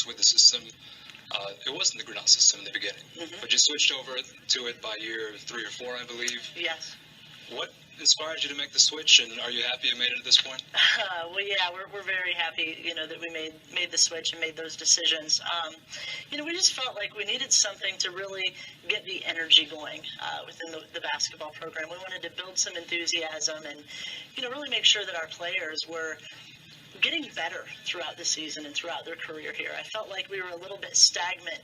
with the system. It wasn't the Grinnell system in the beginning, but you switched over to it by year 3 or 4, I believe. Yes. What inspired you to make the switch, and are you happy you made it at this point? Well, yeah, we're very happy, that we made the switch and made those decisions. We just felt like we needed something to really get the energy going within the basketball program. We wanted to build some enthusiasm and, really make sure that our players were getting better throughout the season and throughout their career here. I felt like we were a little bit stagnant,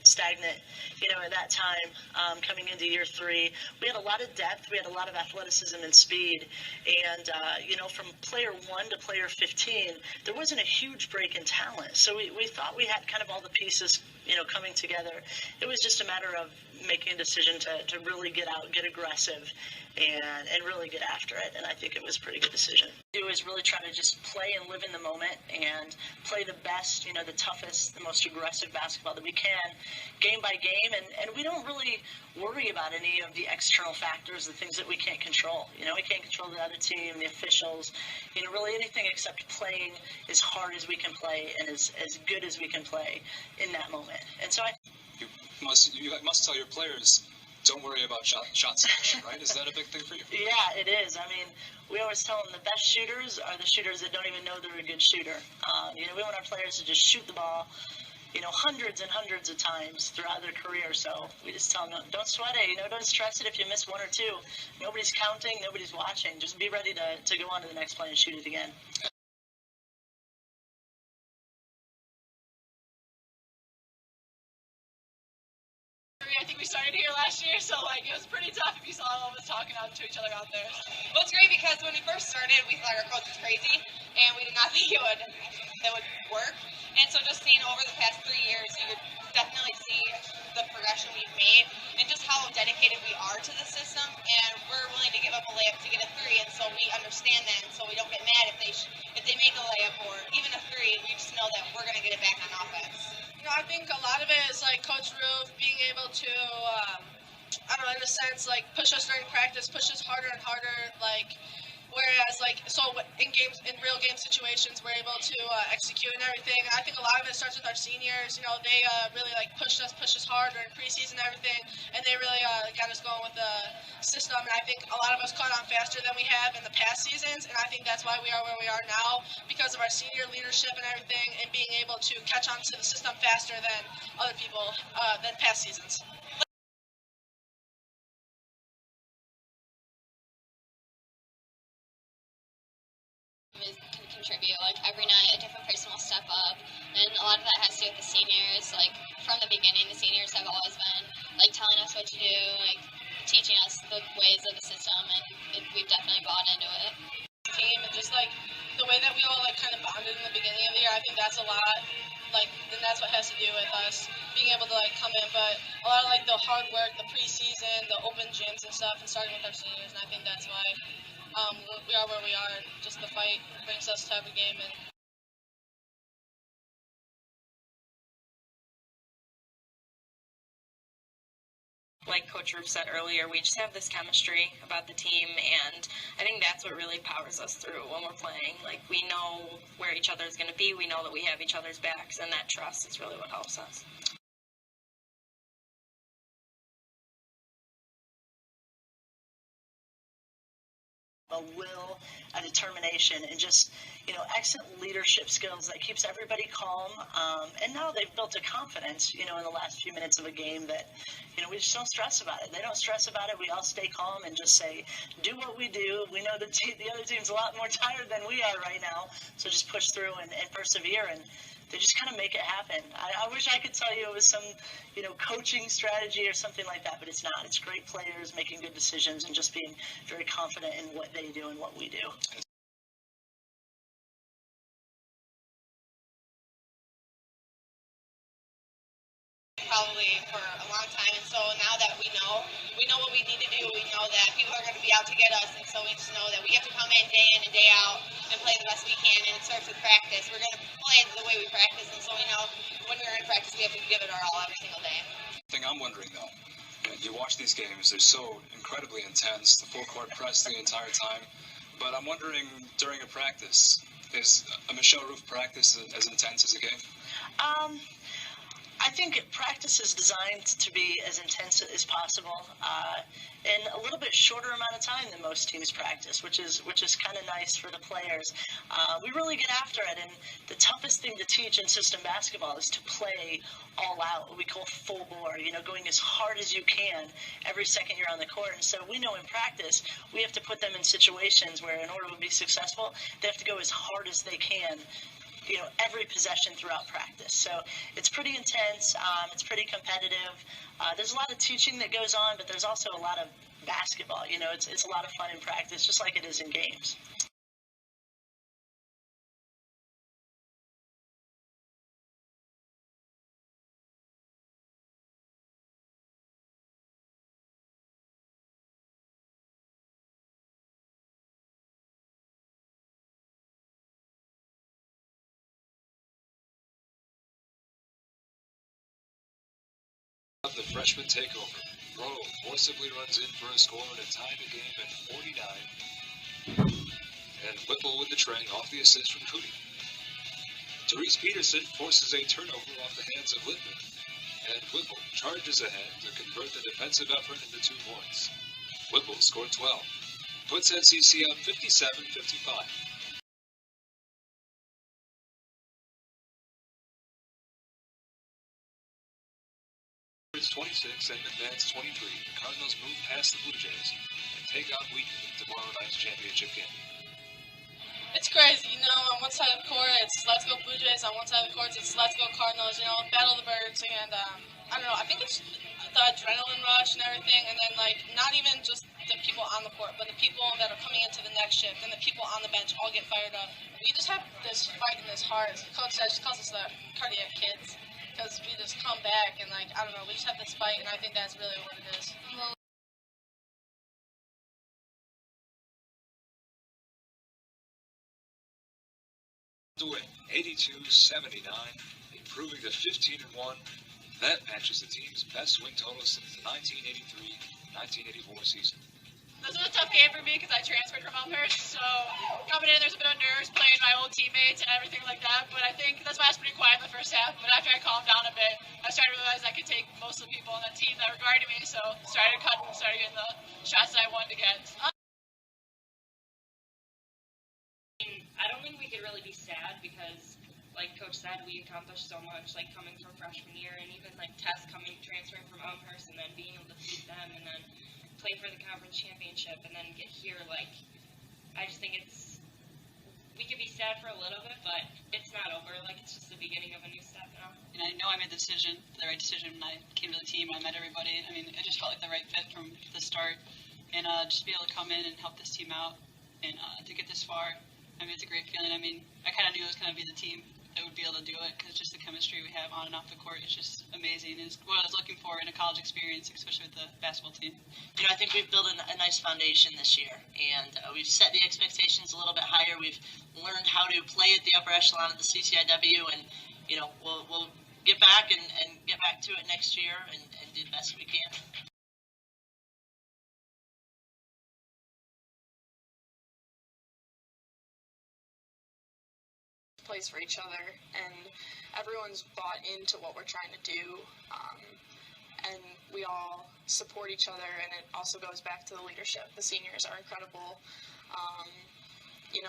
at that time, coming into year 3. We had a lot of depth, we had a lot of athleticism and speed, and, from player 1 to player 15, there wasn't a huge break in talent. So we thought we had kind of all the pieces, coming together. It was just a matter of making a decision to really get out, get aggressive, and really get after it. And I think it was a pretty good decision. It was really trying to just play and live in the moment and play the best, the toughest, the most aggressive basketball that we can, game by game. And we don't really worry about any of the external factors, the things that we can't control. We can't control the other team, the officials, really anything except playing as hard as we can play and as good as we can play in that moment. And so You must tell your players, don't worry about shot selection, right? Is that a big thing for you? Yeah, it is. I mean, we always tell them the best shooters are the shooters that don't even know they're a good shooter. We want our players to just shoot the ball, hundreds and hundreds of times throughout their career. So we just tell them, don't sweat it. Don't stress it if you miss 1 or 2. Nobody's counting. Nobody's watching. Just be ready to go on to the next play and shoot it again. I think we started here last year, so it was pretty tough if you saw all of us talking out to each other out there. Well, it's great because when we first started, we thought our coach was crazy, and we did not think it would work. And so just seeing over the past 3 years, you could definitely see the progression we've made and just how dedicated we are to the system. And we're willing to give up a layup to get a 3, and so we understand that, and so we don't get mad if they make a layup or even a 3. We just know that we're going to get it back on offense. I think a lot of it is Coach Roof being able to, in a sense, push us during practice, push us harder and harder, whereas, in real game situations, we're able to execute and everything. And I think a lot of it starts with our seniors. They really pushed us hard during preseason and everything, and they really got us going with the system. And I think a lot of us caught on faster than we have in the past seasons, and I think that's why we are where we are now, because of our senior leadership and everything, and being able to catch on to the system faster than other people than past seasons. Can contribute every night a different person will step up, and a lot of that has to do with the seniors. From the beginning, the seniors have always been telling us what to do, teaching us the ways of the system, and we've definitely bought into it. Team and just the way that we all kind of bonded in the beginning of the year, I think that's a lot, and that's what has to do with us being able to come in. But a lot of the hard work, the preseason, the open gyms and stuff, and starting with our seniors, and I think that's why we are where we are. Just the fight brings us to every game. And like Coach Roof said earlier, we just have this chemistry about the team, and I think that's what really powers us through when we're playing. We know where each other is going to be, we know that we have each other's backs, and that trust is really what helps us. A will, a determination, and just, excellent leadership skills that keeps everybody calm. And now they've built a confidence, in the last few minutes of a game that, we just don't stress about it. They don't stress about it. We all stay calm and just say, do what we do. We know the other team's a lot more tired than we are right now. So just push through and persevere. And they just kind of make it happen. I wish I could tell you it was some, coaching strategy or something like that, but it's not. It's great players making good decisions and just being very confident in what they do and what we do. Probably for a long time, and so now that we know what we need to do. We know that people are going to be out to get us, and so we just know that we have to come in and day out and play the best we can, and it starts with practice. We're going to play the way we practice, and so we know when we're in practice we have to give it our all every single day. The thing I'm wondering though, you watch these games, they're so incredibly intense, the full court press the entire time, but I'm wondering during a practice, is a Michelle Roof practice as intense as a game? I think practice is designed to be as intense as possible in a little bit shorter amount of time than most teams practice, which is kind of nice for the players. We really get after it, and the toughest thing to teach in system basketball is to play all out, what we call full bore, going as hard as you can every second you're on the court. And so we know in practice we have to put them in situations where in order to be successful, they have to go as hard as they can every possession throughout practice. So it's pretty intense. It's pretty competitive. There's a lot of teaching that goes on, but there's also a lot of basketball. It's a lot of fun in practice, just like it is in games. The freshman takeover. Rowe forcibly runs in for a score to tie the game at 49. And Whipple with the tray off the assist from Cooney. Therese Peterson forces a turnover off the hands of Littman. And Whipple charges ahead to convert the defensive effort into 2 points. Whipple scored 12. Puts NCC up 57-55. It's 26 and advance 23. The Cardinals move past the Blue Jays and take on Wheaton in tomorrow night's championship game. It's crazy, on one side of the court it's let's go Blue Jays, on one side of the court it's let's go Cardinals, battle the birds, and I don't know, I think it's the adrenaline rush and everything, and then not even just the people on the court, but the people that are coming into the next shift and the people on the bench all get fired up. We just have this fight in this heart. The coach says, calls us the cardiac kids. Because we just come back and I don't know, we just have this fight, and I think that's really what it is. To win 82-79, improving to 15-1. That matches the team's best win total since the 1983-1984 season. This was a tough game for me because I transferred from Elmhurst, so coming in there's a bit of nerves playing my old teammates and everything like that, but I think that's why I was pretty quiet in the first half, but after I calmed down a bit, I started to realize I could take most of the people on that team that were guarding me, so started cutting and started getting the shots that I wanted to get. I don't think we could really be sad because, like Coach said, we accomplished so much, coming from freshman year, and even Tess transferring from Elmhurst and then being able to beat them and then play for the conference championship and then get here. I just think we could be sad for a little bit, but it's not over. It's just the beginning of a new step now. And I know I made the right decision when I came to the team. I met everybody. I mean, it just felt like the right fit from the start, and just be able to come in and help this team out and to get this far. I mean, it's a great feeling. I mean, I kind of knew it was going to be the team that would be able to do it because just the chemistry we have on and off the court is just amazing. It's what I was looking for in a college experience, especially with the basketball team. I think we've built a nice foundation this year, and we've set the expectations a little bit higher. We've learned how to play at the upper echelon of the CCIW, and we'll get back and get back to it next year and do the best we can. Plays for each other, and everyone's bought into what we're trying to do, and we all support each other, and it also goes back to the leadership. The seniors are incredible.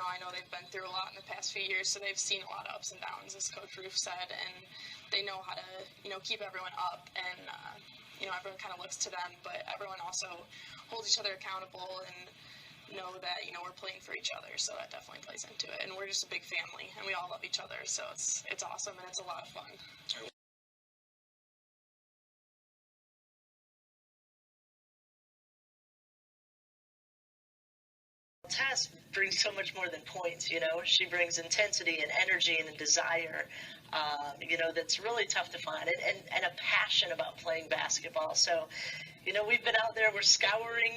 I know they've been through a lot in the past few years, so they've seen a lot of ups and downs, as Coach Roof said, and they know how to keep everyone up, and everyone kind of looks to them, but everyone also holds each other accountable and know that we're playing for each other, so that definitely plays into it. And we're just a big family, and we all love each other, so it's awesome and it's a lot of fun. Tess brings so much more than points, She brings intensity and energy and a desire, that's really tough to find, and a passion about playing basketball. So, we've been out there, we're scouring,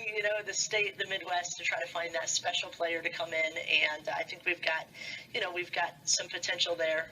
the state, the Midwest to try to find that special player to come in, and I think we've got some potential there.